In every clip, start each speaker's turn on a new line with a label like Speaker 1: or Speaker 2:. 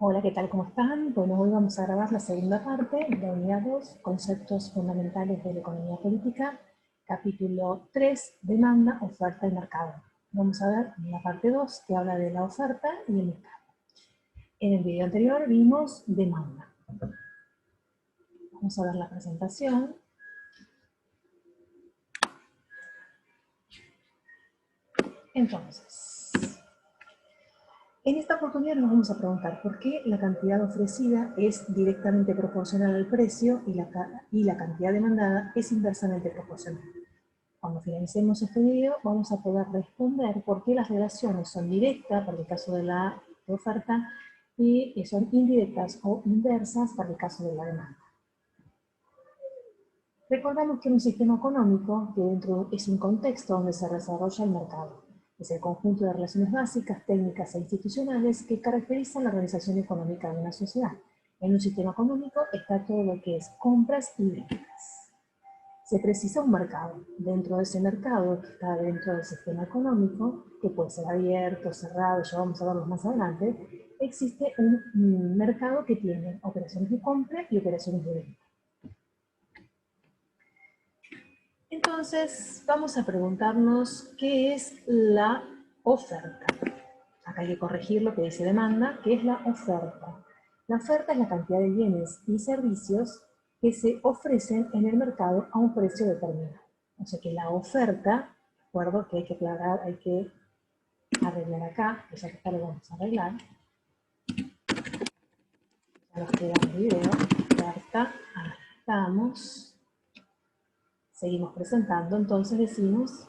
Speaker 1: Hola, ¿qué tal? ¿Cómo están? Bueno, hoy vamos a grabar la segunda parte de la unidad 2, Conceptos Fundamentales de la Economía Política, capítulo 3, Demanda, Oferta y Mercado. Vamos a ver la parte 2, que habla de la oferta y el mercado. En el video anterior vimos demanda. Vamos a ver la presentación. Entonces, en esta oportunidad nos vamos a preguntar por qué la cantidad ofrecida es directamente proporcional al precio y la cantidad demandada es inversamente proporcional. Cuando finalicemos este video vamos a poder responder por qué las relaciones son directas para el caso de la oferta y son indirectas o inversas para el caso de la demanda. Recordamos que un sistema económico es un contexto donde se desarrolla el mercado. Es el conjunto de relaciones básicas, técnicas e institucionales que caracterizan la organización económica de una sociedad. En un sistema económico está todo lo que es compras y ventas. Se precisa un mercado. Dentro de ese mercado que está dentro del sistema económico, que puede ser abierto, cerrado, ya vamos a verlo más adelante, existe un mercado que tiene operaciones de compra y operaciones de venta. Entonces, vamos a preguntarnos qué es la oferta. Acá hay que corregir lo que dice demanda, ¿qué es la oferta? La oferta es la cantidad de bienes y servicios que se ofrecen en el mercado a un precio determinado. O sea que la oferta, recuerdo que hay que aclarar, hay que arreglar acá, que ya que acá lo vamos a arreglar. Ya nos queda el video, oferta, ahí estamos. Seguimos presentando, entonces decimos,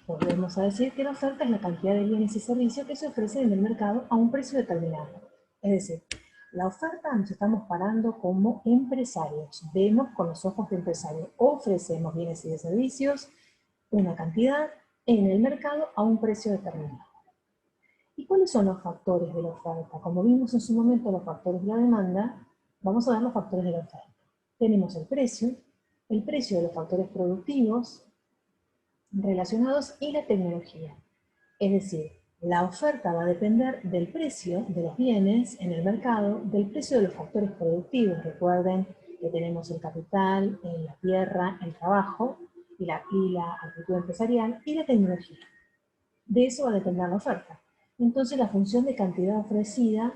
Speaker 1: volvemos a decir que la oferta es la cantidad de bienes y servicios que se ofrecen en el mercado a un precio determinado. Es decir, la oferta nos estamos parando como empresarios. Vemos con los ojos de empresario. Ofrecemos bienes y servicios, una cantidad en el mercado a un precio determinado. ¿Y cuáles son los factores de la oferta? Como vimos en su momento los factores de la demanda, vamos a ver los factores de la oferta. Tenemos el precio de los factores productivos relacionados y la tecnología. Es decir, la oferta va a depender del precio de los bienes en el mercado, del precio de los factores productivos. Recuerden que tenemos el capital, la tierra, el trabajo y la actitud empresarial y la tecnología. De eso va a depender la oferta. Entonces la función de cantidad ofrecida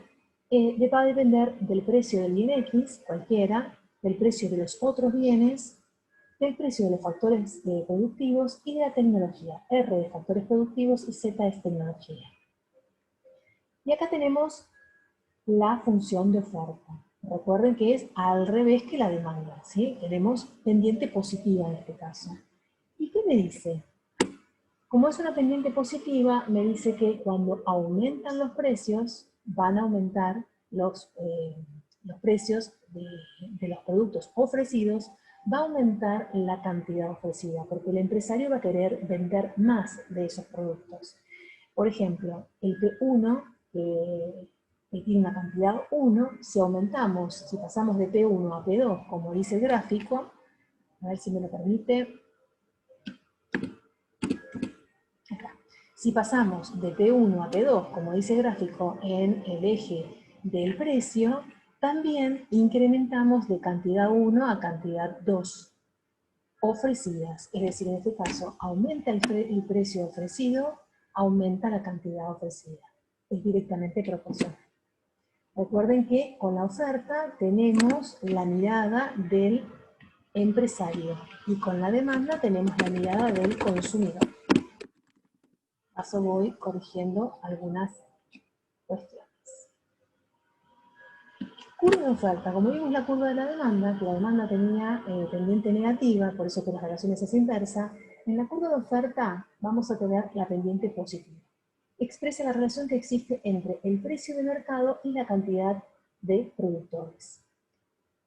Speaker 1: va a depender del precio del bien X, cualquiera, del precio de los otros bienes, del precio de los factores productivos y de la tecnología. R de factores productivos y Z es tecnología. Y acá tenemos la función de oferta. Recuerden que es al revés que la demanda, ¿sí? Tenemos pendiente positiva en este caso. ¿Y qué me dice? Como es una pendiente positiva, me dice que cuando aumentan los precios, van a aumentar los precios de los productos ofrecidos, va a aumentar la cantidad ofrecida, porque el empresario va a querer vender más de esos productos. Por ejemplo, el P1, que tiene una cantidad 1, si pasamos de P1 a P2, como dice el gráfico, a ver si me lo permite. Acá. Si pasamos de P1 a P2, como dice el gráfico, en el eje del precio, también incrementamos de cantidad 1 a cantidad 2 ofrecidas. Es decir, en este caso, aumenta el precio ofrecido, aumenta la cantidad ofrecida. Es directamente proporcional. Recuerden que con la oferta tenemos la mirada del empresario y con la demanda tenemos la mirada del consumidor. Paso voy corrigiendo algunas cuestiones. Curva de oferta. Como vimos la curva de la demanda, que la demanda tenía pendiente negativa, por eso que las relaciones es inversa, en la curva de oferta vamos a tener la pendiente positiva. Expresa la relación que existe entre el precio de mercado y la cantidad de productores.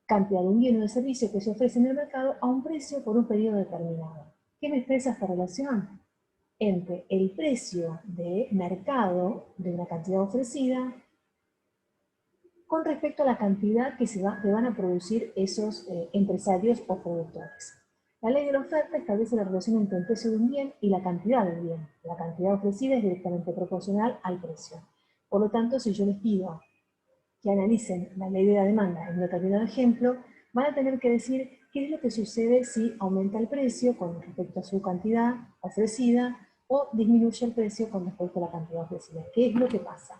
Speaker 1: Cantidad de un bien o de servicio que se ofrece en el mercado a un precio por un periodo determinado. ¿Qué me expresa esta relación? Entre el precio de mercado de una cantidad ofrecida con respecto a la cantidad que van a producir esos empresarios o productores. La ley de la oferta establece la relación entre el precio de un bien y la cantidad del bien. La cantidad ofrecida es directamente proporcional al precio. Por lo tanto, si yo les pido que analicen la ley de la demanda en un determinado ejemplo, van a tener que decir qué es lo que sucede si aumenta el precio con respecto a su cantidad ofrecida o disminuye el precio con respecto a la cantidad ofrecida. ¿Qué es lo que pasa?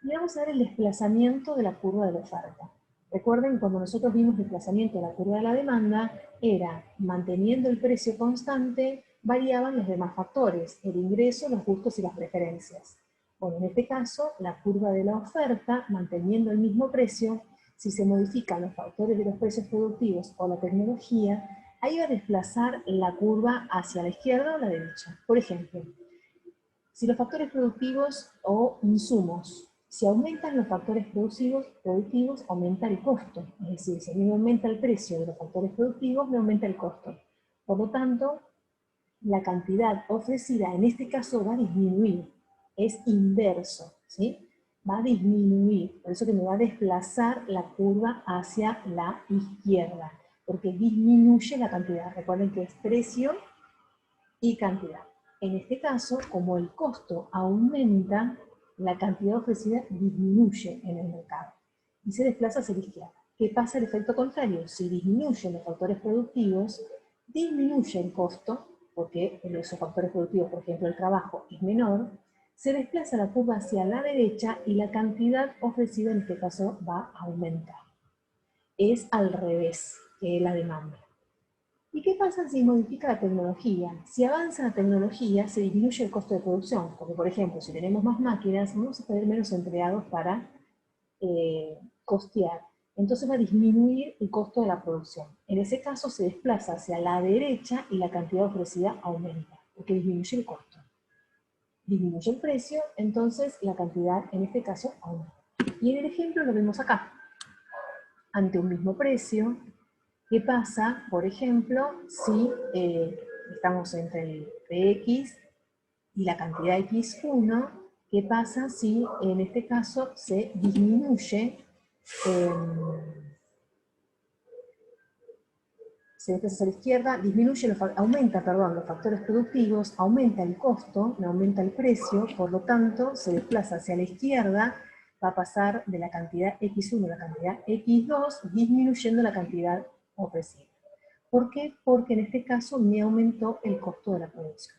Speaker 1: Y vamos a ver el desplazamiento de la curva de la oferta. Recuerden, cuando nosotros vimos el desplazamiento de la curva de la demanda, era manteniendo el precio constante, variaban los demás factores, el ingreso, los gustos y las preferencias. Bueno, en este caso, la curva de la oferta, manteniendo el mismo precio, si se modifican los factores de los precios productivos o la tecnología, ahí va a desplazar la curva hacia la izquierda o la derecha. Por ejemplo, si los factores productivos o insumos, si aumentan los factores productivos, aumenta el costo. Es decir, si a mí me aumenta el precio de los factores productivos, me aumenta el costo. Por lo tanto, la cantidad ofrecida en este caso va a disminuir. Es inverso, ¿sí? Va a disminuir. Por eso que me va a desplazar la curva hacia la izquierda. Porque disminuye la cantidad. Recuerden que es precio y cantidad. En este caso, como el costo aumenta, la cantidad ofrecida disminuye en el mercado y se desplaza hacia la izquierda. ¿Qué pasa el efecto contrario? Si disminuyen los factores productivos, disminuye el costo, porque esos factores productivos, por ejemplo el trabajo, es menor, se desplaza la curva hacia la derecha y la cantidad ofrecida en este caso va a aumentar. Es al revés que la demanda. ¿Y qué pasa si modifica la tecnología? Si avanza la tecnología, se disminuye el costo de producción, porque por ejemplo, si tenemos más máquinas, vamos a tener menos empleados para costear. Entonces va a disminuir el costo de la producción. En ese caso se desplaza hacia la derecha y la cantidad ofrecida aumenta, porque disminuye el costo. Disminuye el precio, entonces la cantidad en este caso aumenta. Y en el ejemplo lo vemos acá. Ante un mismo precio, ¿qué pasa, por ejemplo, si estamos entre el Px y la cantidad x1? ¿Qué pasa si en este caso se disminuye, se desplaza a la izquierda, aumenta los factores productivos, aumenta el costo, no aumenta el precio, por lo tanto se desplaza hacia la izquierda, va a pasar de la cantidad x1 a la cantidad x2, disminuyendo la cantidad ofrecida. ¿Por qué? Porque en este caso me aumentó el costo de la producción.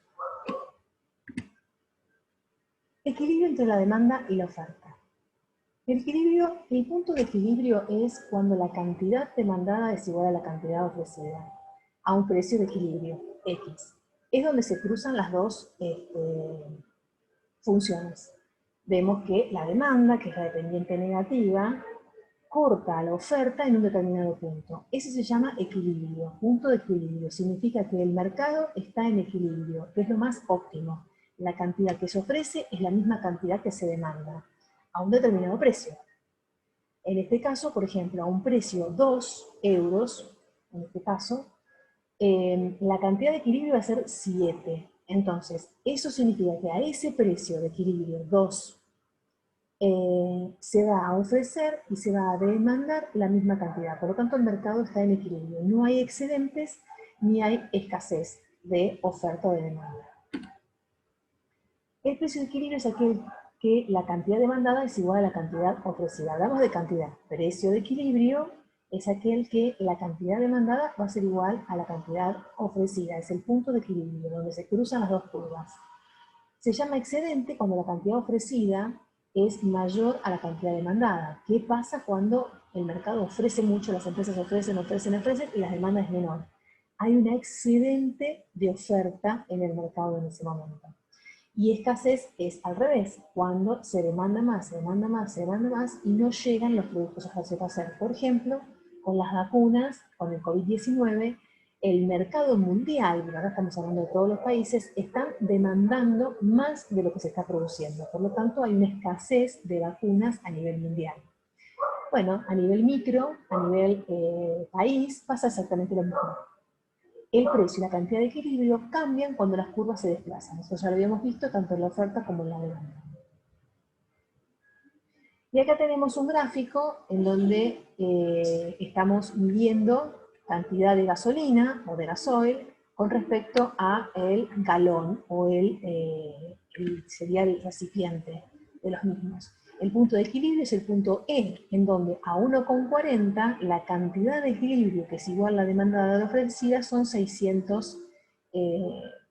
Speaker 1: Equilibrio entre la demanda y la oferta. El punto de equilibrio es cuando la cantidad demandada es igual a la cantidad ofrecida, a un precio de equilibrio, X. Es donde se cruzan las dos funciones. Vemos que la demanda, que es la dependiente negativa, corta la oferta en un determinado punto. Ese se llama equilibrio, punto de equilibrio. Significa que el mercado está en equilibrio, que es lo más óptimo. La cantidad que se ofrece es la misma cantidad que se demanda, a un determinado precio. En este caso, por ejemplo, a un precio 2 euros, en este caso, la cantidad de equilibrio va a ser 7. Entonces, eso significa que a ese precio de equilibrio 2 se va a ofrecer y se va a demandar la misma cantidad. Por lo tanto, el mercado está en equilibrio. No hay excedentes ni hay escasez de oferta o de demanda. El precio de equilibrio es aquel que la cantidad demandada es igual a la cantidad ofrecida. Hablamos de cantidad. Precio de equilibrio es aquel que la cantidad demandada va a ser igual a la cantidad ofrecida. Es el punto de equilibrio, donde se cruzan las dos curvas. Se llama excedente cuando la cantidad ofrecida es mayor a la cantidad demandada. ¿Qué pasa cuando el mercado ofrece mucho, las empresas ofrecen y la demanda es menor? Hay un excedente de oferta en el mercado en ese momento. Y escasez es al revés, cuando se demanda más y no llegan los productos a satisfacer. Por ejemplo, con las vacunas, con el COVID-19, el mercado mundial, ahora estamos hablando de todos los países, están demandando más de lo que se está produciendo. Por lo tanto, hay una escasez de vacunas a nivel mundial. Bueno, a nivel micro, a nivel país, pasa exactamente lo mismo. El precio y la cantidad de equilibrio cambian cuando las curvas se desplazan. Eso ya lo habíamos visto tanto en la oferta como en la demanda. Y acá tenemos un gráfico en donde estamos midiendo cantidad de gasolina o de gasoil con respecto a el galón o sería el recipiente de los mismos. el punto de equilibrio es el punto E, en donde a 1,40 la cantidad de equilibrio, que es igual a la demanda de la ofrecida, son 600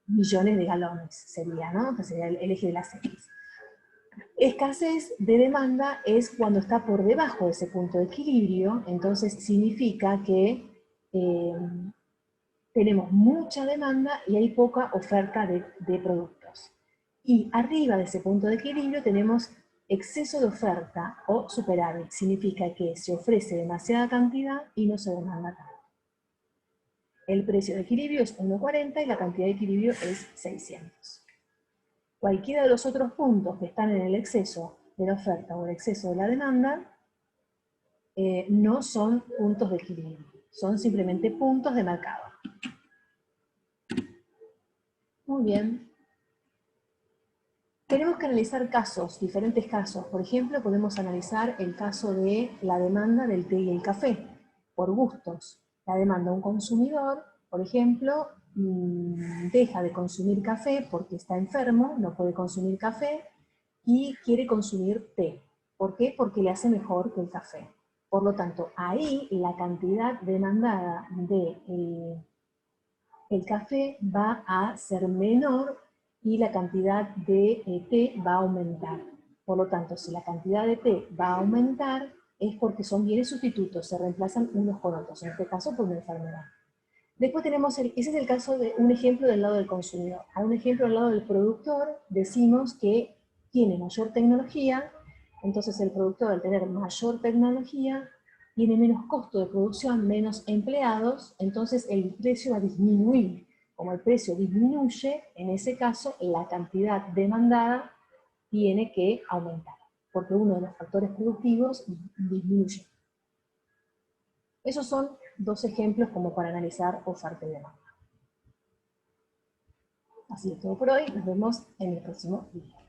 Speaker 1: millones de galones, sería, ¿no? Que sería el eje de las X. Escasez de demanda es cuando está por debajo de ese punto de equilibrio, entonces significa que tenemos mucha demanda y hay poca oferta de productos. Y arriba de ese punto de equilibrio tenemos exceso de oferta o superávit. Significa que se ofrece demasiada cantidad y no se demanda tanto. El precio de equilibrio es 1,40 y la cantidad de equilibrio es 600. Cualquiera de los otros puntos que están en el exceso de la oferta o el exceso de la demanda no son puntos de equilibrio, son simplemente puntos de mercado. Muy bien. Tenemos que analizar casos, diferentes casos. Por ejemplo, podemos analizar el caso de la demanda del té y el café, por gustos. La demanda de un consumidor, por ejemplo, deja de consumir café porque está enfermo, no puede consumir café, y quiere consumir té. ¿Por qué? Porque le hace mejor que el café. Por lo tanto, ahí la cantidad demandada de el café va a ser menor y la cantidad de té va a aumentar. Por lo tanto, si la cantidad de té va a aumentar, es porque son bienes sustitutos, se reemplazan unos con otros, en este caso por una enfermedad. Después tenemos, ese es el caso de un ejemplo del lado del consumidor. A un ejemplo del lado del productor, decimos que tiene mayor tecnología, entonces el productor al tener mayor tecnología tiene menos costo de producción, menos empleados, entonces el precio va a disminuir. Como el precio disminuye, en ese caso la cantidad demandada tiene que aumentar, porque uno de los factores productivos disminuye. Esos son dos ejemplos como para analizar oferta y demanda. Así es todo por hoy, nos vemos en el próximo video.